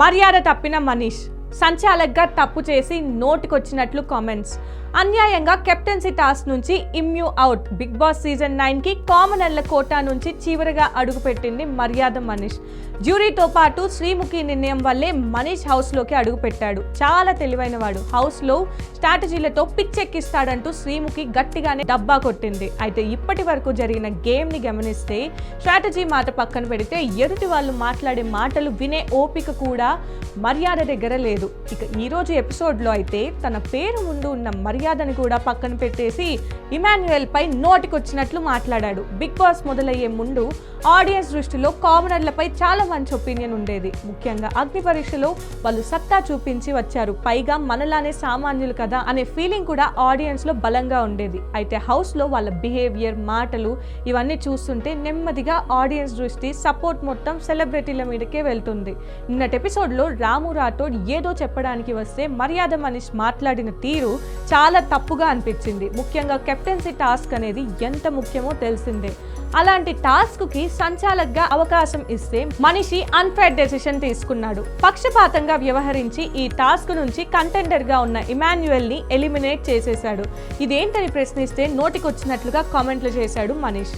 మర్యాద తప్పిన మనీష్ సంచాలక్గా తప్పు చేసి నోటికొచ్చినట్లు కామెంట్స్. అన్యాయంగా కెప్టెన్సీ టాస్క్ నుంచి ఇమ్యూ అవుట్. బిగ్ బాస్ సీజన్ 9కి కామనర్ల కోటా నుంచి చివరిగా అడుగుపెట్టింది మర్యాద మనీష్. జ్యూరీతో పాటు శ్రీముఖి నిర్ణయం వల్లే మనీష్ హౌస్లోకి అడుగుపెట్టాడు. చాలా తెలివైన వాడు, హౌస్లో స్ట్రాటజీలతో పిచ్చెక్కిస్తాడంటూ శ్రీముఖి గట్టిగానే డబ్బా కొట్టింది. అయితే ఇప్పటి వరకు జరిగిన గేమ్ని గమనిస్తే స్ట్రాటజీ మాట పక్కన పెడితే ఎదుటి వాళ్ళు మాట్లాడే మాటలు వినే ఓపిక కూడా మర్యాద దగ్గర లేదు. ఇక ఈరోజు ఎపిసోడ్లో అయితే తన పేరు ముందు ఉన్న మర్యాదని కూడా పక్కన పెట్టేసి ఇమాన్యుయల్ పై నోటికొచ్చినట్లు మాట్లాడాడు. బిగ్ బాస్ మొదలయ్యే ముందు ఆడియన్స్ దృష్టిలో కామనర్లపై చాలా మంచి ఒపీనియన్ ఉండేది. ముఖ్యంగా అగ్ని పరీక్షలో వాళ్ళు సత్తా చూపించి వచ్చారు, పైగా మనలానే సామాన్యులు కదా అనే ఫీలింగ్ కూడా ఆడియన్స్ లో బలంగా ఉండేది. అయితే హౌస్ లో వాళ్ళ బిహేవియర్, మాటలు ఇవన్నీ చూస్తుంటే నెమ్మదిగా ఆడియన్స్ దృష్టి, సపోర్ట్ మొత్తం సెలబ్రిటీల మీదకే వెళ్తుంది. నిన్నటి ఎపిసోడ్ లో రాము రాఠోడ్ ఏదో చెప్పడానికి వస్తే మర్యాద మనీష్ మాట్లాడిన తీరు చాలా తప్పుగా అనిపించింది. ముఖ్యంగా కెప్టెన్సీ టాస్క్ అనేది ఎంత ముఖ్యమో తెలిసిందే. అలాంటి టాస్క్ కి సంచాలక్గా అవకాశం ఇస్తే మనిషి అన్ఫేర్ డెసిషన్ తీసుకున్నాడు. పక్షపాతంగా వ్యవహరించి ఈ టాస్క్ నుంచి కంటెండర్ గా ఉన్న ఇమాన్యుయల్ ని ఎలిమినేట్ చేసేశాడు. ఇదేంటని ప్రశ్నిస్తే నోటికొచ్చినట్లుగా కామెంట్లు చేశాడు మనీష్.